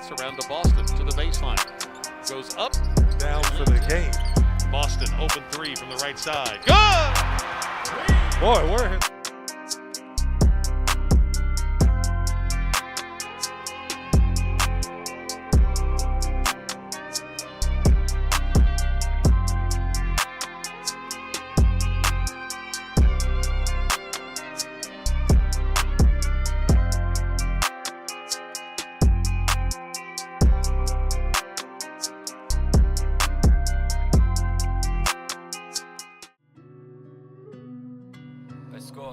pass around to Boston to the baseline. Goes up. Down for the game. Boston, open three from the right side. Good! Boy, we're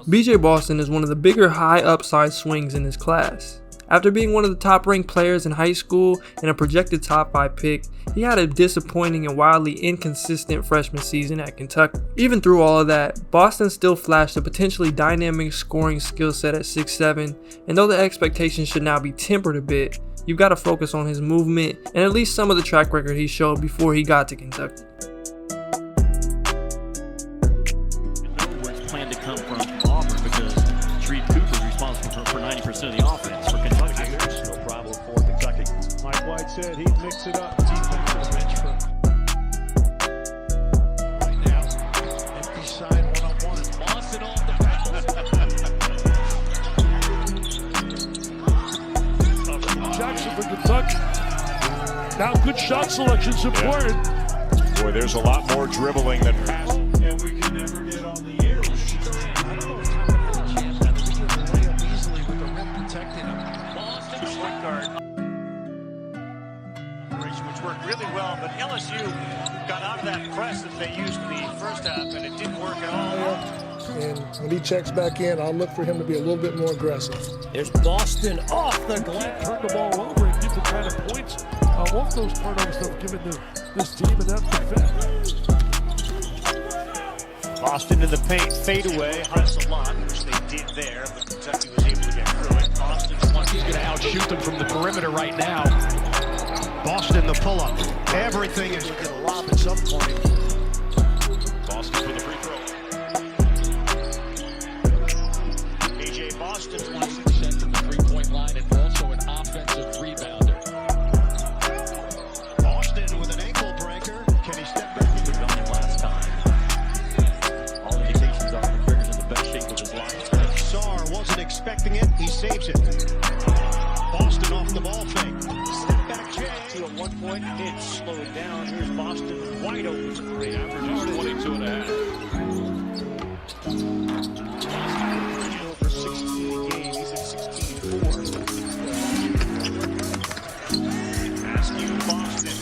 BJ Boston is one of the bigger high upside swings in his class. After being one of the top ranked players in high school and a projected top 5 pick, he had a disappointing and wildly inconsistent freshman season at Kentucky. Even through all of that, Boston still flashed a potentially dynamic scoring skill set at 6'7", and though the expectations should now be tempered a bit, you've got to focus on his movement and at least some of the track record he showed before he got to Kentucky. For 90% of the offense for Kentucky. No problem for Kentucky. Mike White said he'd mix it up. Defensive bench for right now. Empty side one-on-one and Boston off the bounce. Jackson for Kentucky. Now good shot selection is important. Boy, there's a lot more dribbling than passing. And we can never get on the air. Which worked really well, but LSU got out of that press that they used in the first half, and it didn't work at all. And when he checks back in, I'll look for him to be a little bit more aggressive. There's Boston off the glass. Turn the ball over and get the kind of points off those turnovers that have given this team and that defense. Boston in the paint, fade away, press a lot, which they did there, but Kentucky was able to get through it. Boston's one. He's going to outshoot them from the perimeter right now. Boston the pull-up. Everything is going to lob at some point. Boston for the free throw. AJ Boston wants to Sent from the three-point line and also an offensive rebounder. Boston with an ankle breaker. Can he step back? He got him last time. All indications are McGregor's in the best shape of his life. Sarr wasn't expecting it. He saves it. Boston off the ball fake. Step back Jay. at one point, did slow it down. Here's Boston wide open. Great averages 22 and a half. Over 16 a game. He's at 16-4. Askew Boston.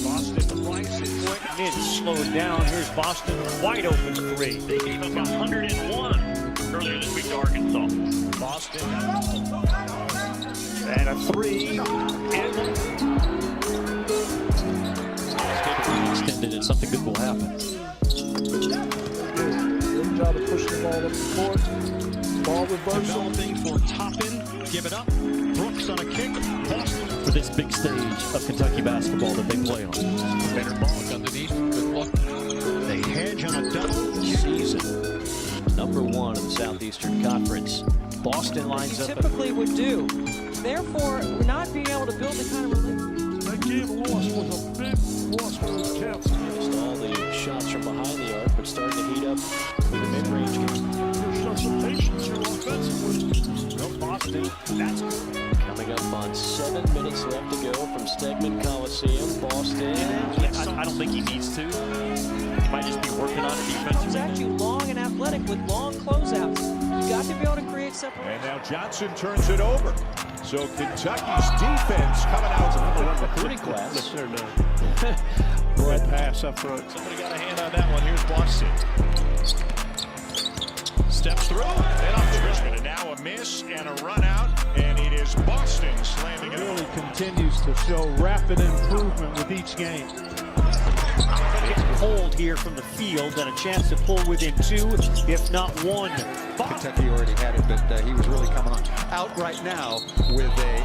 Boston twice at point and in. Slow it down. Here's Boston wide open three. They gave up 101 earlier this week to Arkansas. Boston. And a three. And extended and something good will happen. Good job of pushing the ball up the court. Ball reversal. Developing for Toppin. Give it up. Brooks on a kick. Boston. For this big stage of Kentucky basketball that they play on. Better ball underneath. Good look. They hedge on a double. Season. Number one in the Southeastern Conference. Boston lines up. Typically would do. Therefore, not being able to build the kind of relief. That game loss was a big loss for the Cats. Just all the shots from behind the arc, but starting to heat up with the mid-range game. Show some patience here offensively. Well, Boston, that's coming up on 7 minutes left to go from Stegman Coliseum. Boston. I don't think he needs to. He might just be working on it It's defensively. actually long and athletic with long closeouts. You got to be able to create separation. And now Johnson turns it over. So Kentucky's defense coming out. Number one recruiting class. Red pass up front. Somebody got a hand on that one. Here's Boston. Steps through. And off to Richmond. And now a miss and a run out. And it is Boston slamming it. Really continues to show rapid improvement with each game. It's cold here from the field and a chance to pull within two, if not one. Kentucky already had it, but he was really coming on out right now with a...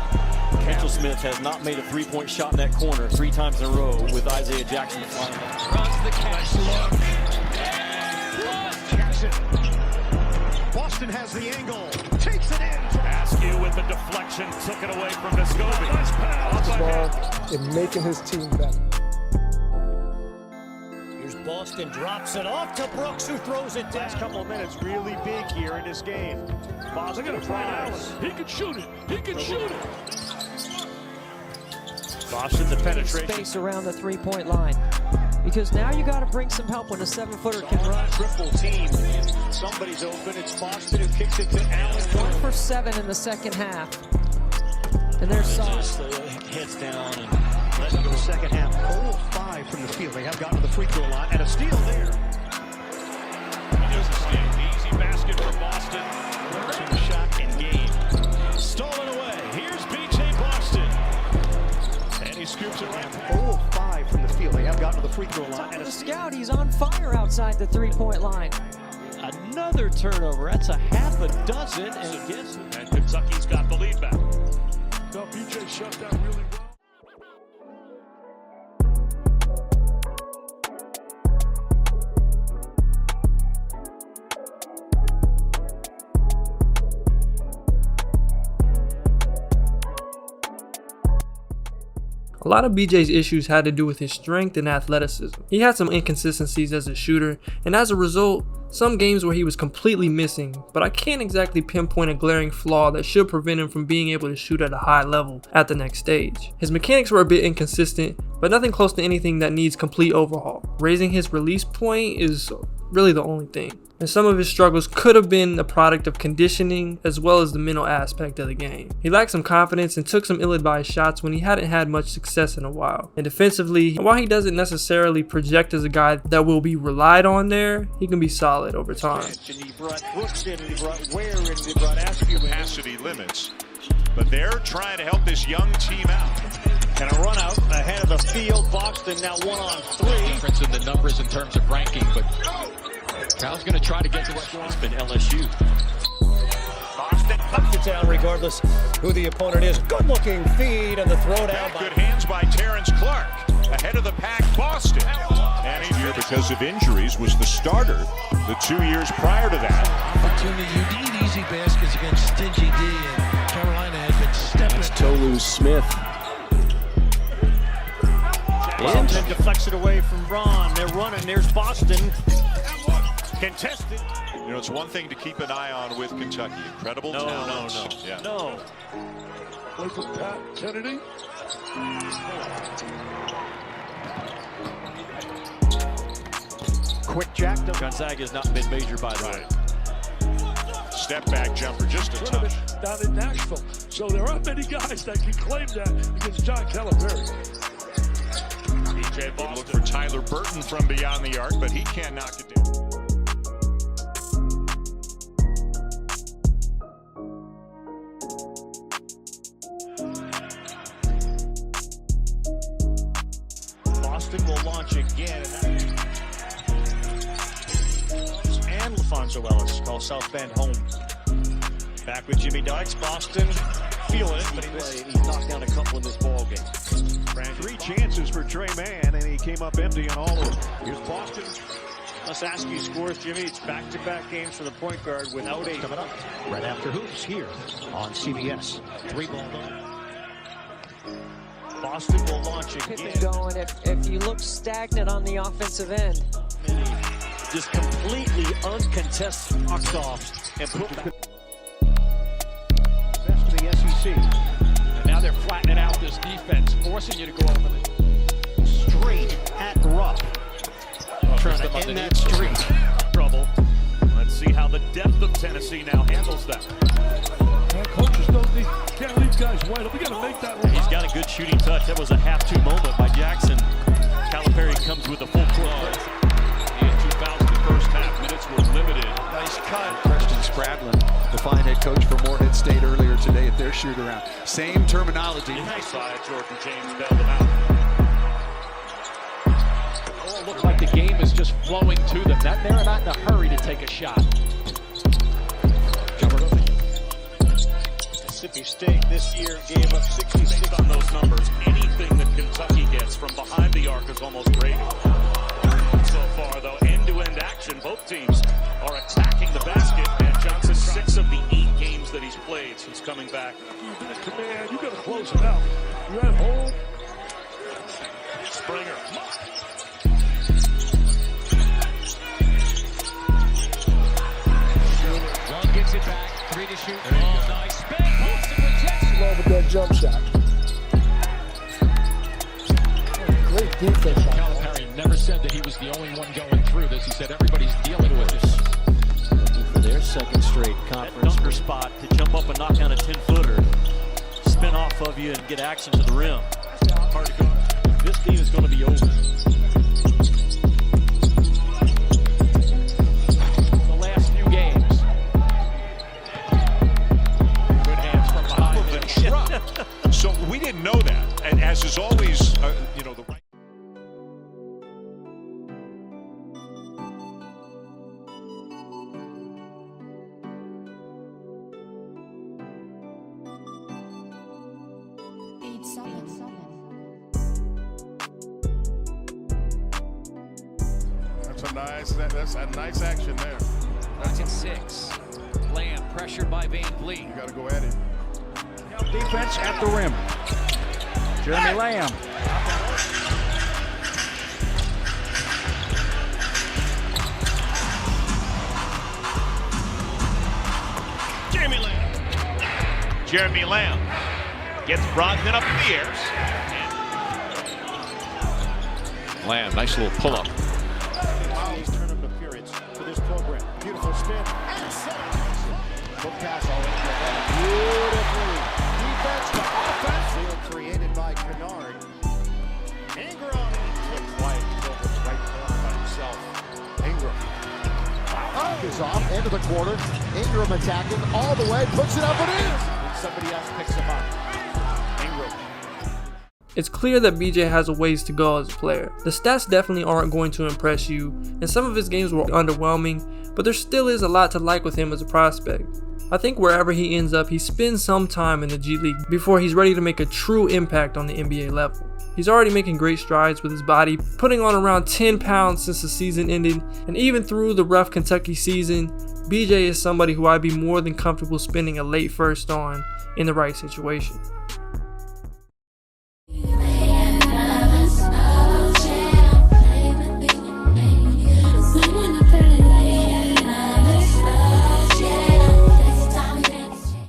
Mitchell Smith has not made a three-point shot in that corner 3 times in a row with Isaiah Jackson flying. Runs the catch. Jackson. Boston has the angle. Takes it in. Askew with the deflection, took it away from Vescovi. Nice pass. The ball and making his team better. Here's Boston, drops it off to Brooks, who throws it down. Last couple of minutes really big here in this game. Boston Look at Allen. He can shoot it. He can shoot it. Boston, the penetration. Space around the three-point line. Because now you got to bring some help when a 7-footer can run. Triple team. Somebody's open. It's Boston who kicks it to Allen. 1 for 7 in the second half. And they're solid. Heads down and let's go to the second half. 0-5 from the field. They have gotten to the free throw line and a steal there. He does the steal. Easy basket for Boston. Shot and game. Stolen away. Here's B.J. Boston. And he scoops it right. 0-5 from the field. They have gotten to the free throw line. And the scout, he's on fire outside the three-point line. Another turnover. That's a half a dozen, and he gets it. And Kentucky's got the lead back. Now BJ shut down really well. A lot of BJ's issues had to do with his strength and athleticism. He had some inconsistencies as a shooter, and as a result, some games where he was completely missing, but I can't exactly pinpoint a glaring flaw that should prevent him from being able to shoot at a high level at the next stage. His mechanics were a bit inconsistent, but nothing close to anything that needs complete overhaul. Raising his release point is really the only thing. And some of his struggles could have been a product of conditioning as well as the mental aspect of the game. He lacked some confidence and took some ill-advised shots when he hadn't had much success in a while. And defensively, while he doesn't necessarily project as a guy that will be relied on there, he can be solid over time. And he brought Brooks in, and he brought Ware in, and he brought Askew in. Capacity limits, but they're trying to help this young team out. And a run out ahead of the field. Boston now 1-on-3. Difference in the numbers in terms of ranking, but Cal's going to try to get to what's It's been LSU. Boston cuts it down regardless who the opponent is. Good looking feed and the throw down. Good hands by Terrence Clark. Ahead of the pack, Boston. And he here because of injuries was the starter the 2 years prior to that. Opportunity. You need easy baskets against stingy D, and Carolina had been stepping. It's Tolu Smith. Boston deflects it away from Ron. They're running. There's Boston. Contested. You know, it's one thing to keep an eye on with Kentucky. Incredible talent. Yeah. No. Play for Pat Kennedy. Quick jack. Gonzaga has not been major by the way. Step back jumper, just a touch. Down in Nashville. So there aren't many guys that can claim that against John Calipari. BJ Boston. Look for Tyler Burton from beyond the arc, but he can't knock it down. Boston will launch again. And LaFonso Ellis calls South Bend home. Back with Jimmy Dykes. Boston feeling it, but he's knocked down a couple in this ball game. 3 chances for Trey Mann, and he came up empty on all of them. Here's Boston. Let's ask you scores, Jimmy. It's back-to-back games for the point guard without a coming up right after hoops here on CBS. 3-ball game. Boston will launch again. Going if you look stagnant on the offensive end. Just completely uncontested knocks off and put back. Best of the SEC. And now they're flattening out this defense, forcing you to go over the Straight at Rupp. Trying to end that streak. Trouble. Let's see how the depth of Tennessee now handles that. And coaches can't leave guys wide. We got to make that one. He's got a good shooting touch. That was a half-2 moment by Jackson. Calipari comes with a full court. He had 2 fouls in the first half. Minutes were limited. nice cut. Preston Spradlin, the fine head coach for Morehead State earlier today at their shoot-around. Same terminology. Nice side, Jordan James bailed him out. Oh, it looks like the game is just flowing to them. They're not in a hurry to take a shot. Mississippi State this year gave up 66 on those numbers. Anything that Kentucky gets from behind the arc is almost gravy. So far, though, end-to-end action. Both teams are attacking the basket. And Johnson, 6 of the 8 games that he's played since coming back. Command, you got to close it out. You're at home. Springer. One gets it back. 3 to shoot. Oh, nice spin. Boston rejects. Love with that jump shot. Great defense. Calipari never said that he was the only one going through this. He said everybody's dealing with this. Looking for their second straight conference. That dunker spot to jump up and knock down a 10-footer. Spin off of you and get action to the rim. Hard to go. This game is going to be over. The last few games. Good hands from behind. So we didn't know that, and as is always, the right. That's a nice action there. That's in 6. Lamb pressured by Van Vliet. You got to go at it. Defense at the rim. Jeremy Lamb. Jeremy Lamb gets Brogdon up in the air. Lamb, nice little pull-up. Turn of appearance for this program. Beautiful spin. And set. Hook pass all over. Beautifully. Defense to offense. Field created by Kennard. Ingram. Looks like over the right corner by himself. Ingram. Wow. Is off, end of the quarter. Ingram attacking all the way, puts it up and in. And somebody else picks him up. Ingram. It's clear that BJ has a ways to go as a player. The stats definitely aren't going to impress you, and some of his games were underwhelming, but there still is a lot to like with him as a prospect. I think wherever he ends up, he spends some time in the G League before he's ready to make a true impact on the NBA level. He's already making great strides with his body, putting on around 10 pounds since the season ended, and even through the rough Kentucky season, BJ is somebody who I'd be more than comfortable spending a late first on in the right situation.